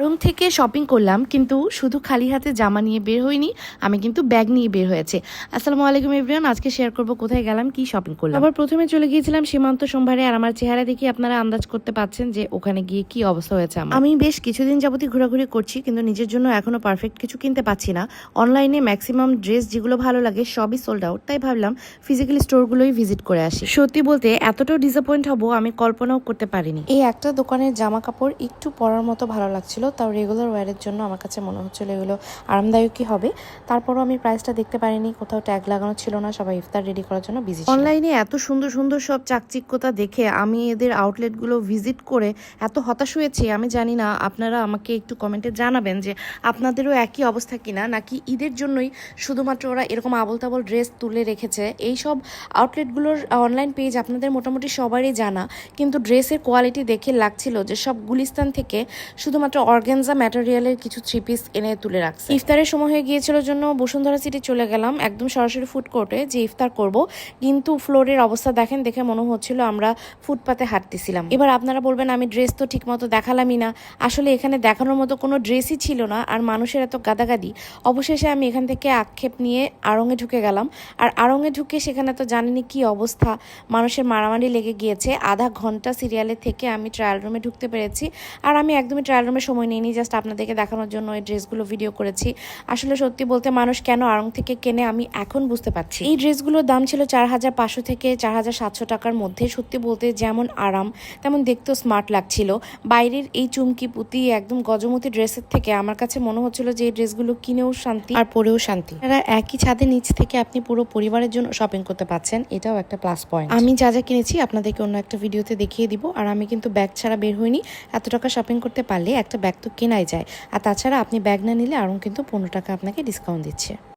আড়ং থেকে শপিং করলাম, কিন্তু শুধু খালি হাতে জামা নিয়ে বের হইনি, আমি কিন্তু ব্যাগ নিয়ে বের হয়েছে। আসসালামু আলাইকুম এভরিওয়ান, আজকে শেয়ার করব কোথায় গেলাম, কি শপিং করলাম। আবার প্রথমে চলে গিয়েছিলাম সীমান্ত সম্ভারে, আর আমার চেহারা দেখে আপনারা আন্দাজ করতে পারছেন যে ওখানে গিয়ে কি অবস্থা হয়েছে। আমি বেশ কিছুদিন যাবতই ঘোরাঘুরি করছি, কিন্তু নিজের জন্য এখনো পারফেক্ট কিছু কিনতে পাচ্ছি না। অনলাইনে ম্যাক্সিমাম ড্রেস যেগুলো ভালো লাগে সবই সোল্ড আউট, তাই ভাবলাম ফিজিক্যালি স্টোরগুলোই ভিজিট করে আসি। সত্যি বলতে এতটাও ডিসঅ্যাপয়েন্ট হব আমি কল্পনাও করতে পারিনি। এই একটা দোকানের জামা কাপড় একটু পরার মতো ভালো লাগছিল, তাও রেগুলার ওয়্যারের জন্য আমার কাছে মনে হচ্ছিল এগুলো আরামদায়কই হবে। তারপরও আমি প্রাইসটা দেখতে পারিনি, কোথাও ট্যাগ লাগানো ছিল না, সবাই ইফতার রেডি করার জন্য বিজি। অনলাইনে এত সুন্দর সুন্দর সব চাকচিক্যতা দেখে আমি এদের আউটলেটগুলো ভিজিট করে এত হতাশ হয়েছি। আমি জানি না, আপনারা আমাকে একটু কমেন্টে জানাবেন যে আপনাদেরও একই অবস্থা কিনা, নাকি ঈদের জন্যই শুধুমাত্র ওরা এরকম আবল তাবল ড্রেস তুলে রেখেছে। এই সব আউটলেটগুলোর অনলাইন পেজ আপনাদের মোটামুটি সবারই জানা, কিন্তু ড্রেসের কোয়ালিটি দেখে লাগছিল যে সব গুলিস্তান থেকে শুধুমাত্র অর্গানজা ম্যাটেরিয়ালের কিছু থ্রি পিস এনে তুলে রাখছে। ইফতারের সময় হয়ে গিয়েছিল জন্য বসুন্ধরা সিটি চলে গেলাম, একদম সরাসরি ফুড কোর্টে যে ইফতার করব। কিন্তু ফ্লোরের অবস্থা দেখেন, দেখে মনে হচ্ছিল আমরা ফুটপাতে হাঁটতেছিলাম। এবার আপনারা বলবেন আমি ড্রেস তো ঠিক মতো দেখালামই না। আসলে এখানে দেখানোর মতো কোনো ড্রেসই ছিল না, আর মানুষের এত গাদাগাদি। অবশেষে আমি এখান থেকে আক্ষেপ নিয়ে আড়ংয়ে ঢুকে গেলাম। আর আড়ংয়ে ঢুকে সেখানে তো জানেনি কি অবস্থা, মানুষের মারামারি লেগে গিয়েছে। আধা ঘন্টা সিরিয়ালে থেকে আমি ট্রায়াল রুমে ঢুকতে পেরেছি, আর আমি একদমই ট্রায়াল রুমে সময় নিইনি, জাস্ট আপনাদেরকে দেখানোর জন্য এই ড্রেসগুলো ভিডিও করেছি। আসলে সত্যি বলতে মানুষ কেন আড়ং থেকে কেনে আমি এখন বুঝতে পারছি। এই ড্রেসগুলোর দাম ছিল 4500 থেকে 4700 টাকার মধ্যে। সত্যি বলতে যেমন আরাম তেমন দেখতেও স্মার্ট লাগছিল। বাইরের এই চুমকি পুঁতি একদম গজমতি ড্রেসের থেকে আমার কাছে মনে হচ্ছিল যে এই ড্রেসগুলো কিনেও শান্তি আর পরেও শান্তি। এরা একই ছাদের নিচ থেকে আপনি পুরো পরিবারের জন্য শপিং করতে পারছেন, এটাও একটা প্লাস পয়েন্ট। আমি যা যা কিনেছি আপনাদেরকে অন্য একটা ভিডিওতে দেখিয়ে দিব। আর আমি কিন্তু ব্যাগ ছাড়া বের হইনি। এত টাকা শপিং করতে পারলে একটা ব্যাগ তো কেনাই যায়, আর তাছাড়া আপনি ব্যাগ না নিলে আরও কিন্তু 15 টাকা আপনাকে ডিসকাউন্ট দিচ্ছে।